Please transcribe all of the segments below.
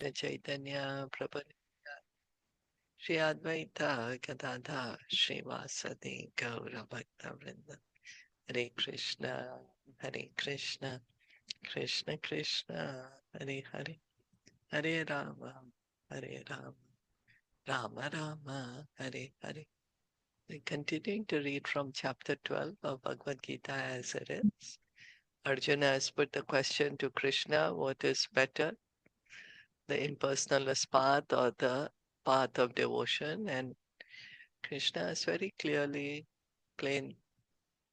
Krishna Chaitanya Prabhu Shri Advaita Gadadha Srivasadi Gaura Bhakta Vrinda Hare Krishna Hare Krishna Krishna Krishna Hare Hare Hare Rama Hare Rama Rama Rama Hare Hare. We're continuing to read from chapter 12 of Bhagavad Gita as it is. Arjuna has put the question to Krishna, what is better, the impersonalist path or the path of devotion? And Krishna has very clearly, plain,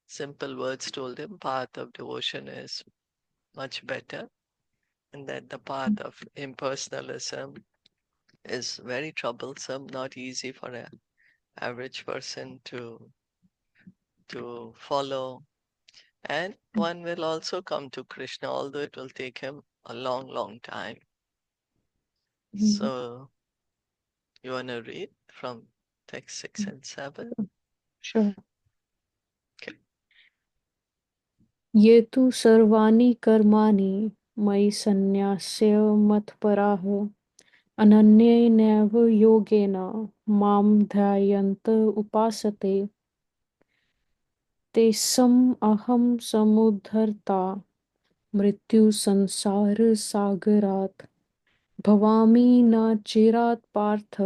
simple words told him, path of devotion is much better, and that the path of impersonalism is very troublesome, not easy for an average person to follow. And one will also come to Krishna, although it will take him a long, long time. Mhm. So, you want to read from text 6 and 7? Sure. Okay. ये तु सर्वाणि कर्माणि मयि सन्न्यस्य मत्पराः अनन्येनैव योगेन मां ध्यायन्त उपासते तेषाम् अहं समुद्धर्ता मृत्युसंसारसागरात् भवामि न चिरात् पार्थ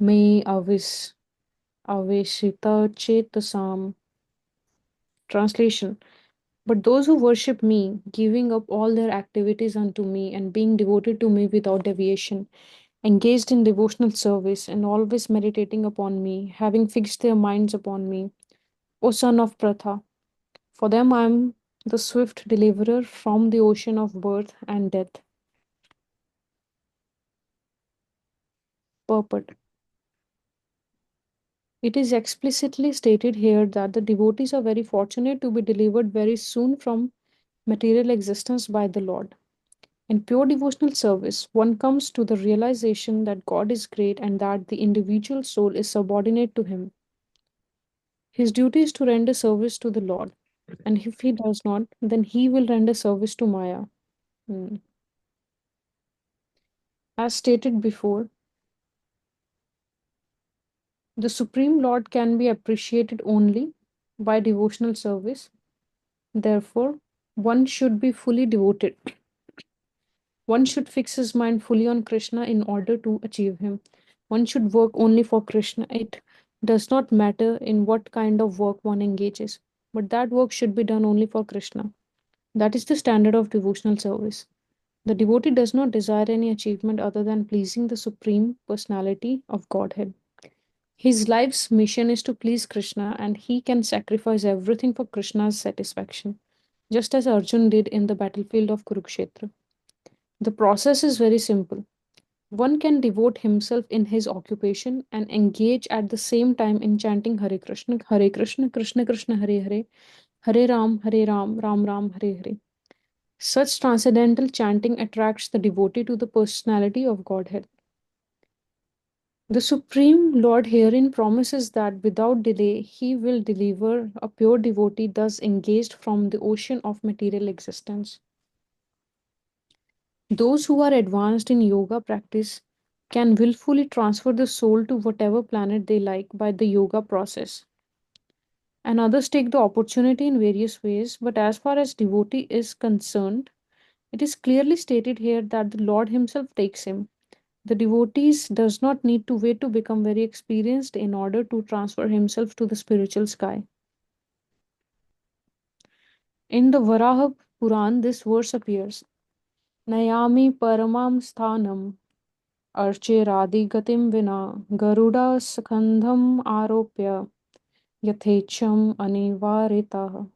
मे avisita Translation. But those who worship me, giving up all their activities unto me and being devoted to me without deviation, engaged in devotional service and always meditating upon me, having fixed their minds upon me, O son of Pratha, for them I am the swift deliverer from the ocean of birth and death. Purport. It is explicitly stated here that the devotees are very fortunate to be delivered very soon from material existence by the Lord. In pure devotional service, one comes to the realization that God is great and that the individual soul is subordinate to Him. His duty is to render service to the Lord, and if he does not, then he will render service to Maya. Hmm. As stated before, the Supreme Lord can be appreciated only by devotional service. Therefore, one should be fully devoted. One should fix his mind fully on Krishna in order to achieve him. One should work only for Krishna. It does not matter in what kind of work one engages, but that work should be done only for Krishna. That is the standard of devotional service. The devotee does not desire any achievement other than pleasing the Supreme Personality of Godhead. His life's mission is to please Krishna, and he can sacrifice everything for Krishna's satisfaction, just as Arjun did in the battlefield of Kurukshetra. The process is very simple. One can devote himself in his occupation and engage at the same time in chanting Hare Krishna, Krishna Krishna, Hare Hare, Hare Ram, Ram Ram, Hare Hare. Such transcendental chanting attracts the devotee to the personality of Godhead. The Supreme Lord herein promises that without delay he will deliver a pure devotee thus engaged from the ocean of material existence. Those who are advanced in yoga practice can willfully transfer the soul to whatever planet they like by the yoga process. And others take the opportunity in various ways, but as far as devotee is concerned, it is clearly stated here that the Lord Himself takes him. The devotees does not need to wait to become very experienced in order to transfer himself to the spiritual sky. In the Varaha Puran, this verse appears. Nayami paramam sthanam अर्चेरादिगतिं विना गरुडास्कन्धम् आरोप्य यथेच्छम् अनिवारितः.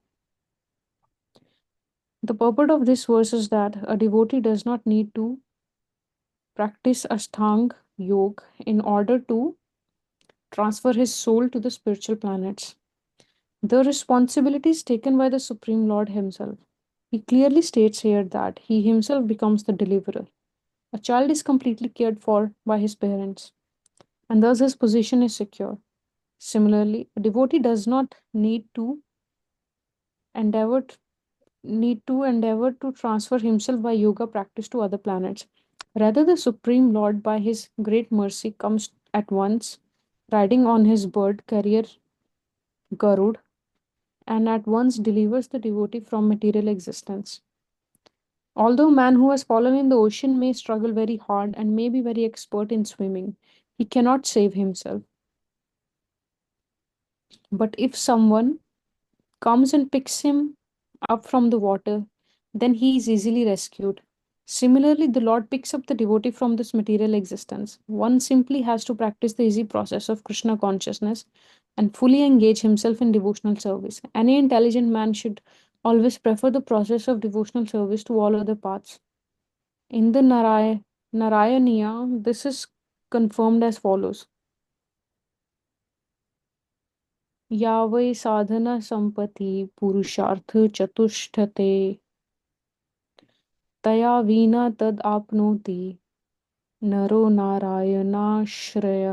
The purport of this verse is that a devotee does not need to practice Ashtanga Yoga in order to transfer his soul to the spiritual planets. The responsibility is taken by the Supreme Lord Himself. He clearly states here that He Himself becomes the deliverer. A child is completely cared for by his parents, and thus his position is secure. Similarly, a devotee does not endeavor need to endeavor to transfer himself by yoga practice to other planets. Rather, the Supreme Lord, by his great mercy, comes at once, riding on his bird carrier Garud, and at once delivers the devotee from material existence. Although man who has fallen in the ocean may struggle very hard and may be very expert in swimming, he cannot save himself. But if someone comes and picks him up from the water, then he is easily rescued. Similarly, the Lord picks up the devotee from this material existence. One simply has to practice the easy process of Krishna consciousness and fully engage himself in devotional service. Any intelligent man should always prefer the process of devotional service to all other paths. In the Narayaniya, this is confirmed as follows. यावै साधन संपत्ति पुरुषार्थ चतुष्टते तया विना तद आपनोति नरो नारायणाश्रय.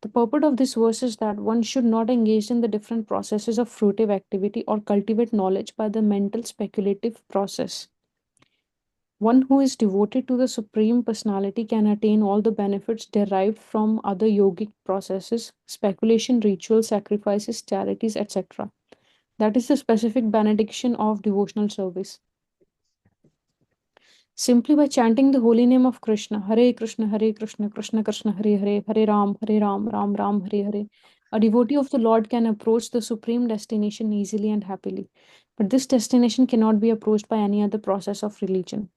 The purport of this verse is that one should not engage in the different processes of fruitive activity or cultivate knowledge by the mental speculative process. One who is devoted to the Supreme Personality can attain all the benefits derived from other yogic processes, speculation, rituals, sacrifices, charities, etc. That is the specific benediction of devotional service. Simply by chanting the holy name of Krishna, Hare Krishna, Hare Krishna, Krishna Krishna, Hare Hare, Hare Ram, Ram Ram, Hare Hare, a devotee of the Lord can approach the supreme destination easily and happily. But this destination cannot be approached by any other process of religion.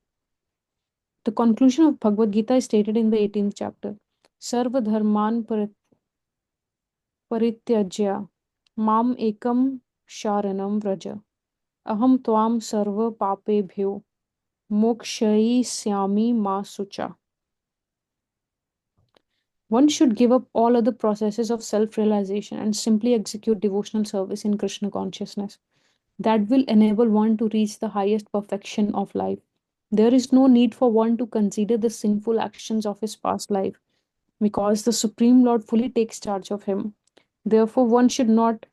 The conclusion of Bhagavad Gita is stated in the 18th chapter. Sarva dharman parityajya mam ekam sharanam vraja. Aham tvam sarva papebhyo mokshayi ma sucha. One should give up all other processes of self realization and simply execute devotional service in Krishna consciousness. That will enable one to reach the highest perfection of life. There is no need for one to consider the sinful actions of his past life because the Supreme Lord fully takes charge of him. Therefore, one should not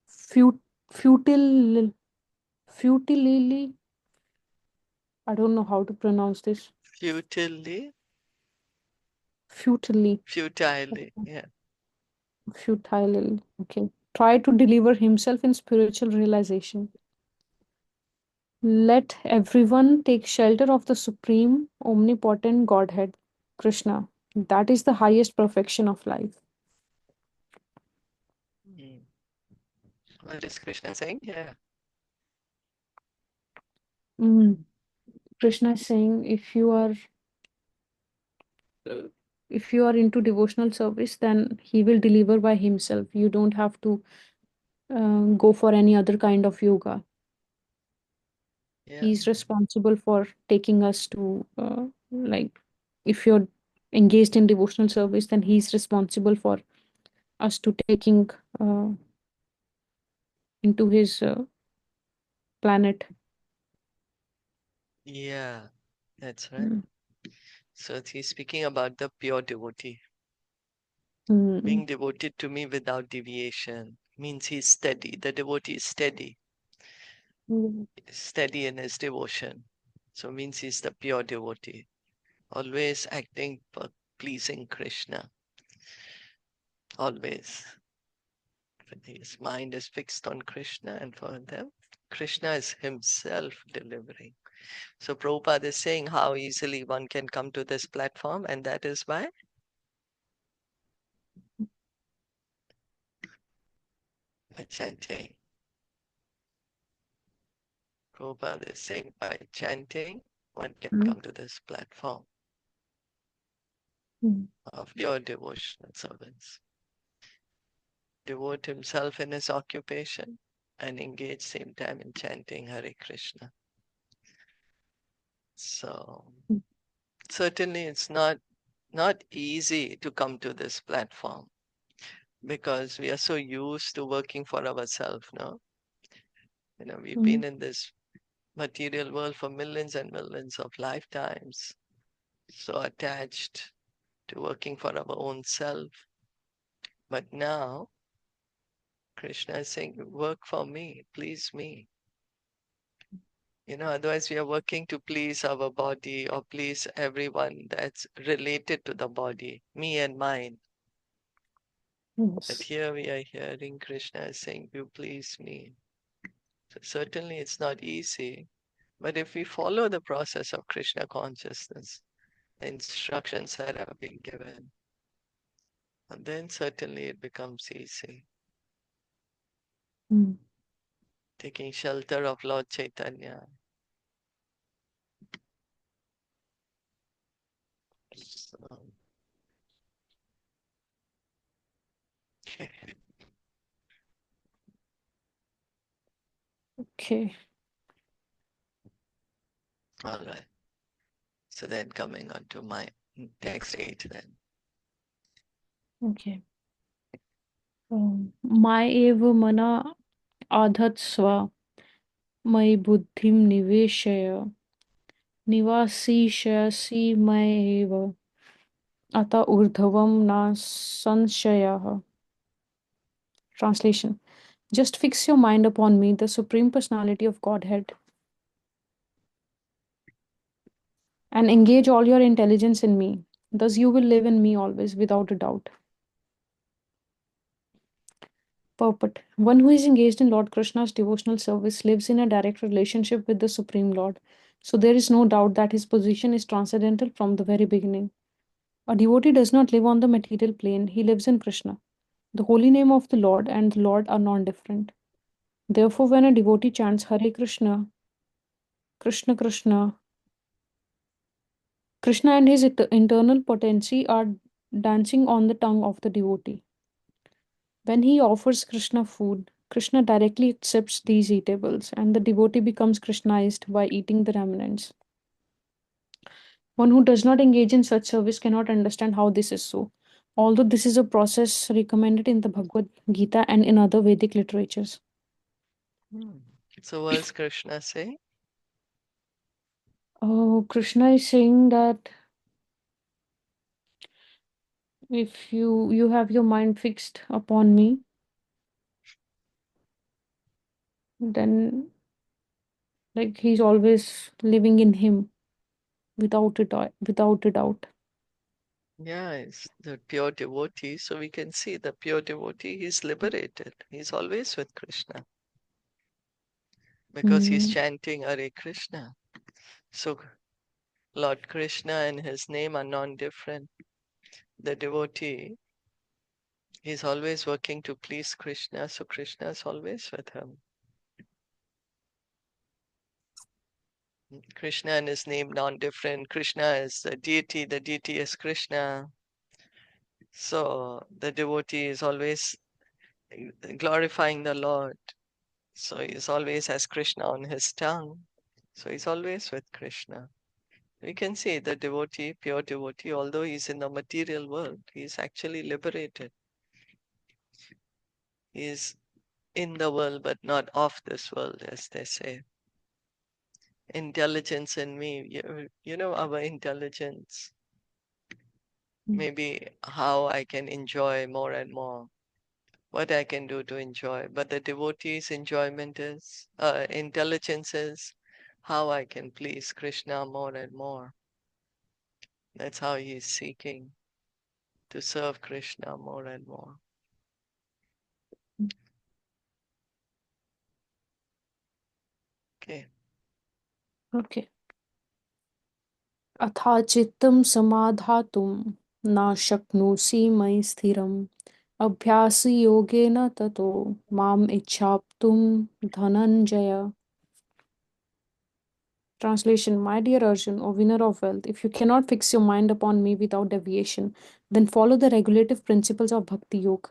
fut- futil- futilely, I don't know how to pronounce this, Futilely, futilely, futilely, yeah. futile, okay, try to deliver himself in spiritual realization. Let everyone take shelter of the supreme, omnipotent Godhead, Krishna. That is the highest perfection of life. Mm. What is Krishna saying? Yeah. Mm. Krishna is saying if you are into devotional service, then he will deliver by himself. You don't have to go for any other kind of yoga. Yeah. He's responsible for taking us to like if you're engaged in devotional service, then he's responsible for us to taking uh, into his planet. Yeah. That's right. Mm. So he's speaking about the pure devotee. Mm. Being devoted to me without deviation means he's steady. The devotee is steady, Mm. steady in his devotion. So means he's the pure devotee, always acting for pleasing Krishna, always. His mind is fixed on Krishna, and for them, Krishna is himself delivering. So Prabhupada is saying how easily one can come to this platform, and that is by chanting. Prabhupada is saying by chanting, one can Mm. come to this platform Mm. of pure devotional servants. Devote himself in his occupation and engage same time in chanting Hare Krishna. So certainly it's not easy to come to this platform because we are so used to working for ourselves, no? We've Mm. been in this material world for millions and millions of lifetimes, so attached to working for our own self. But now Krishna is saying, work for me, please me. Otherwise we are working to please our body or please everyone that's related to the body, me and mine. But Yes. here we are hearing Krishna saying, you please me. So certainly it's not easy. But if we follow the process of Krishna consciousness, the instructions that have been given, and then certainly it becomes easy. Mm. Taking shelter of Lord Chaitanya. So, okay. Okay. All right. So then coming on to my next age then. Okay. Maev mana adhat swa mai buddhim niveshaya nivasishasi maev ata urdhavam na sanshayah. Translation. Just fix your mind upon me, the Supreme Personality of Godhead, and engage all your intelligence in me. Thus you will live in me always without a doubt. Purport. One who is engaged in Lord Krishna's devotional service lives in a direct relationship with the Supreme Lord, so there is no doubt that his position is transcendental from the very beginning. A devotee does not live on the material plane, he lives in Krishna. The holy name of the Lord and the Lord are non different. Therefore, when a devotee chants Hare Krishna, Krishna Krishna, Krishna and his internal potency are dancing on the tongue of the devotee. When he offers Krishna food, Krishna directly accepts these eatables, and the devotee becomes Krishnized by eating the remnants. One who does not engage in such service cannot understand how this is so, although this is a process recommended in the Bhagavad Gita and in other Vedic literatures. So what does Krishna say? Oh, Krishna is saying that if you have your mind fixed upon me, then like he's always living in him without a doubt. Yeah, it's the pure devotee. So we can see the pure devotee, he's liberated. He's always with Krishna because he's Mm, chanting Hare Krishna. So Lord Krishna and his name are non-different. The devotee, he's always working to please Krishna, so Krishna is always with him. Krishna and his name non-different. Krishna is the deity is Krishna. So the devotee is always glorifying the Lord. So he's always has Krishna on his tongue. So he's always with Krishna. We can see the devotee, pure devotee, although he's in the material world, he's actually liberated. He's in the world, but not of this world, as they say. Intelligence in me, our intelligence, mm, maybe how I can enjoy more and more, what I can do to enjoy. But the devotee's enjoyment is, intelligence is how I can please Krishna more and more. That's how he is seeking to serve Krishna more and more. mm. Okay. Okay. अथा चित्तं समाधातुं न शक्नोषि मयि स्थिरम् अभ्यासयोगेन ततो माम् इच्छाप्तुं Dhananjay. Translation. My dear Arjun, O winner of wealth, if you cannot fix your mind upon me without deviation, then follow the regulative principles of Bhakti Yoga.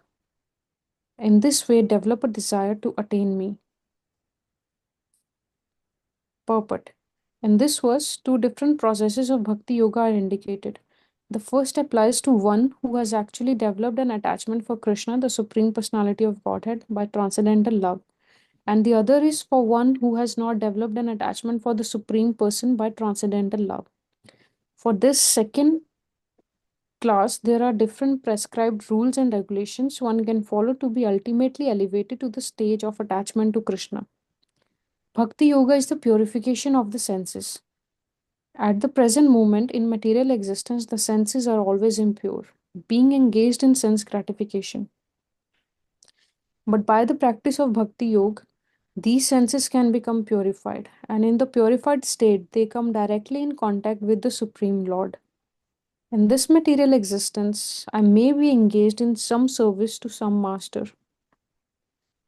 In this way, develop a desire to attain me. Purport. In this verse, two different processes of Bhakti Yoga are indicated. The first applies to one who has actually developed an attachment for Krishna, the Supreme Personality of Godhead, by transcendental love. And the other is for one who has not developed an attachment for the Supreme Person by transcendental love. For this second class, there are different prescribed rules and regulations one can follow to be ultimately elevated to the stage of attachment to Krishna. Bhakti Yoga is the purification of the senses. At the present moment in material existence, the senses are always impure, being engaged in sense gratification. But by the practice of Bhakti Yoga, these senses can become purified, and in the purified state, they come directly in contact with the Supreme Lord. In this material existence, I may be engaged in some service to some master,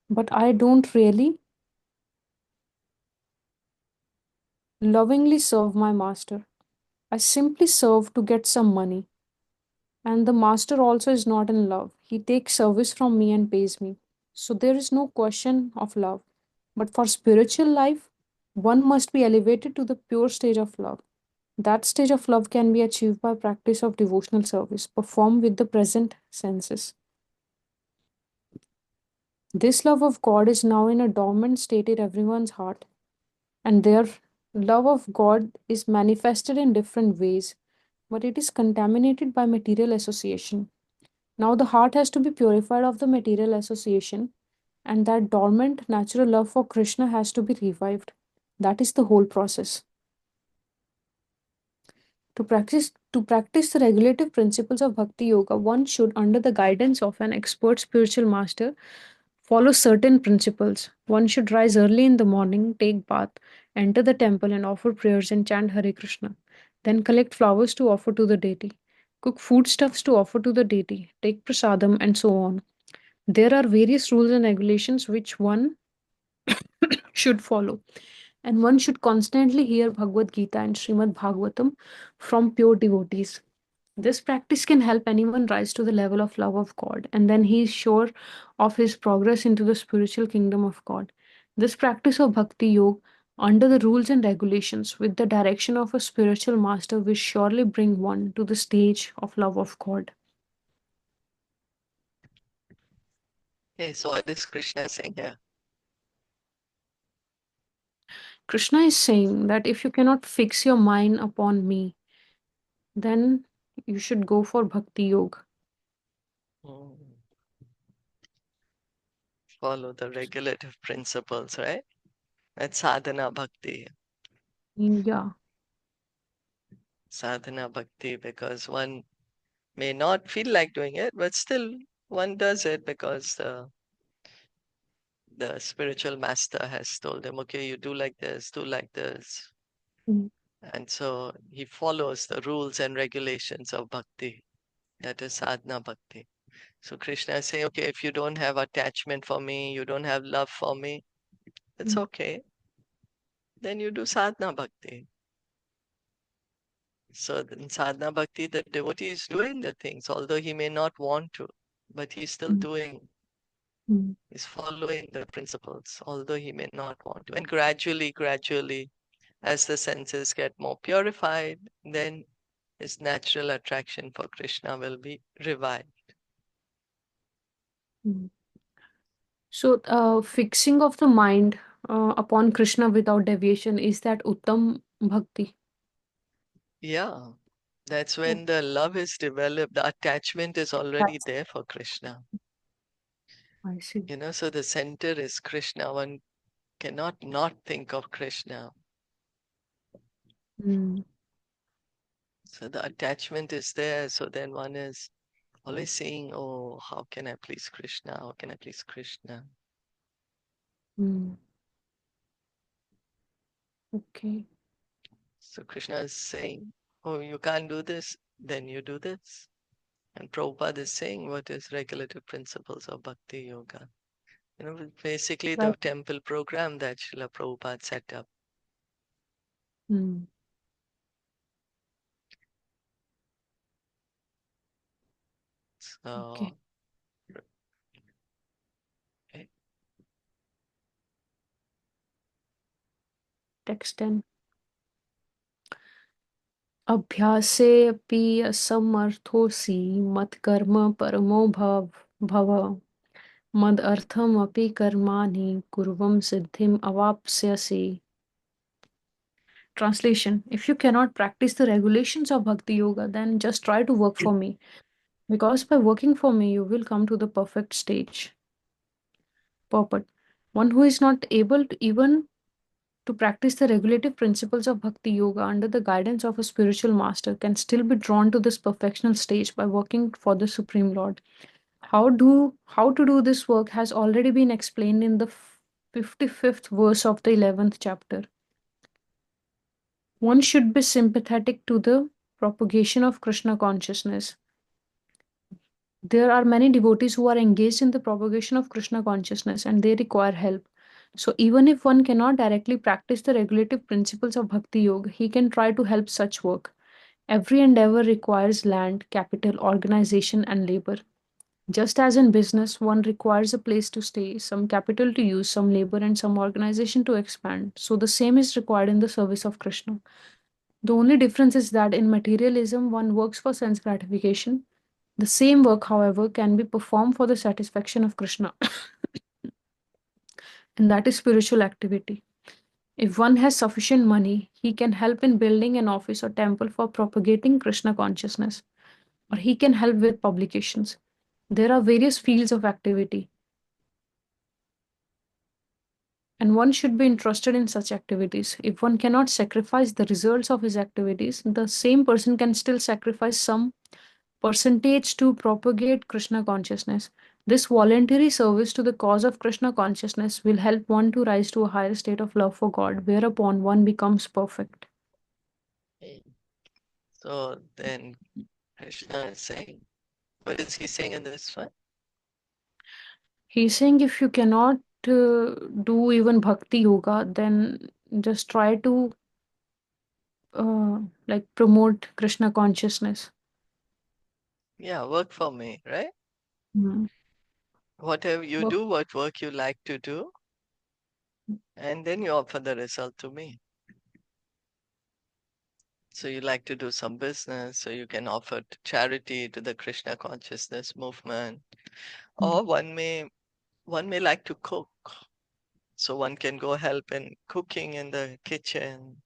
but I don't really lovingly serve my master. I simply serve to get some money. And the master also is not in love. He takes service from me and pays me. So there is no question of love. But for spiritual life, one must be elevated to the pure stage of love. That stage of love can be achieved by practice of devotional service performed with the present senses. This love of God is now in a dormant state in everyone's heart, and their love of God is manifested in different ways, but it is contaminated by material association. Now the heart has to be purified of the material association, and that dormant natural love for Krishna has to be revived. That is the whole process. To practice the regulative principles of Bhakti Yoga, one should, under the guidance of an expert spiritual master, follow certain principles. One should rise early in the morning, take bath, enter the temple and offer prayers and chant Hare Krishna. Then collect flowers to offer to the deity. Cook foodstuffs to offer to the deity. Take prasadam and so on. There are various rules and regulations which one should follow. And one should constantly hear Bhagavad Gita and Srimad Bhagavatam from pure devotees. This practice can help anyone rise to the level of love of God, and then he is sure of his progress into the spiritual kingdom of God. This practice of Bhakti Yoga, under the rules and regulations, with the direction of a spiritual master, will surely bring one to the stage of love of God. Okay, so what is Krishna saying here? Krishna is saying that if you cannot fix your mind upon me, then you should go for Bhakti Yoga. Hmm. Follow the regulative principles, right? That's sadhana bhakti. Yeah. Sadhana bhakti, because one may not feel like doing it, but still one does it because the spiritual master has told him, okay, you do like this. Mm, And so he follows the rules and regulations of bhakti. That is sadhana bhakti. So Krishna is saying, okay, if you don't have attachment for me, you don't have love for me, it's mm, okay. Then you do sadhana bhakti. So in sadhana bhakti, the devotee is doing the things, although he may not want to, but he's still mm, doing, mm, he's following the principles, although he may not want to. And gradually, as the senses get more purified, then his natural attraction for Krishna will be revived. mm. So, fixing of the mind upon Krishna without deviation, is that Uttam Bhakti? Yeah, that's Oh, when the love is developed, the attachment is already that's, there for Krishna. I see. So the center is Krishna. One cannot not think of Krishna. Mm, So the attachment is there. So then one is always saying, oh, how can I please Krishna? How can I please Krishna? mm, okay. So Krishna is saying, oh, you can't do this, then you do this. And Prabhupada is saying what is regulative principles of Bhakti Yoga. Basically the Right. temple program that Srila Prabhupada set up. Mm, okay. So, okay. Text 10. अभ्यासेऽपि असमर्थोऽसि मत्कर्म परमो भव मदर्थमपि कर्माणि कुर्वं सिद्धिम् अवाप्स्यसि. Translation: If you cannot practice the regulations of Bhakti Yoga, then just try to work for me. Because by working for me, you will come to the perfect stage. Purport: One who is not able to even to practice the regulative principles of Bhakti Yoga under the guidance of a spiritual master can still be drawn to this perfectional stage by working for the Supreme Lord. How to do this work has already been explained in the 55th verse of the 11th chapter. One should be sympathetic to the propagation of Krishna consciousness. There are many devotees who are engaged in the propagation of Krishna consciousness and they require help. So, even if one cannot directly practice the regulative principles of Bhakti Yoga, he can try to help such work. Every endeavor requires land, capital, organization, and labor. Just as in business, one requires a place to stay, some capital to use, some labor, and some organization to expand. So, the same is required in the service of Krishna. The only difference is that in materialism, one works for sense gratification. The same work, however, can be performed for the satisfaction of Krishna, and that is spiritual activity. If one has sufficient money, he can help in building an office or temple for propagating Krishna consciousness, or he can help with publications. There are various fields of activity, and one should be interested in such activities. If one cannot sacrifice the results of his activities, the same person can still sacrifice some percentage to propagate Krishna consciousness. This voluntary service to the cause of Krishna consciousness will help one to rise to a higher state of love for God, whereupon one becomes perfect. Okay. So then Krishna is saying, what is he saying in this one? He's saying if you cannot do even bhakti yoga, then just try to like promote Krishna consciousness. Yeah, work for me, right? Mm. Whatever you Work- do, what work you like to do, and then you offer the result to me. So you like to do some business, so you can offer charity to the Krishna consciousness movement. Or one may like to cook. So one can go help in cooking in the kitchen.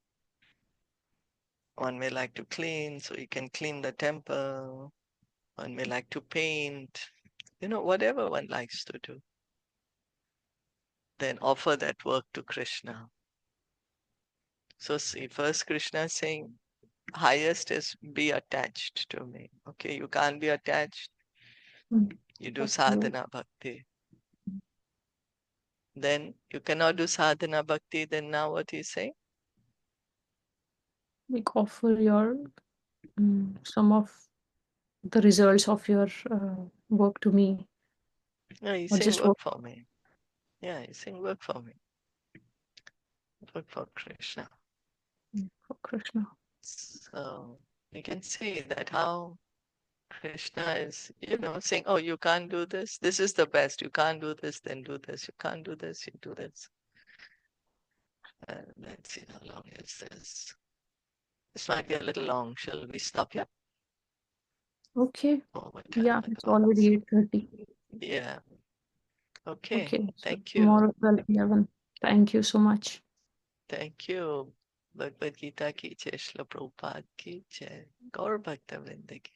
One may like to clean, so you can clean the temple. One may like to paint. Whatever one likes to do. Then offer that work to Krishna. So see, first Krishna is saying, highest is be attached to me. Okay, you can't be attached. Mm. You do Okay. sadhana bhakti. Then you cannot do sadhana bhakti. Then now what he's saying? Like offer your some of the results of your work to me, No, he's or saying just work work for me. Yeah, he's saying work for me. Work for Krishna. for Krishna. So you can see that how Krishna is, saying, oh, you can't do this. This is the best. You can't do this, then do this. You can't do this, you do this. Let's see how long is this. This might be a little long. Shall we stop here? Okay. Oh, what time Yeah, it it's was? already 8:30. Yeah. Okay. Okay, so Thank you. tomorrow 12:11. Thank you so much. Thank you. Bhagavad Gita ki jai, Srila Prabhupada ki jai. Gaur Bhakta Vrinda ki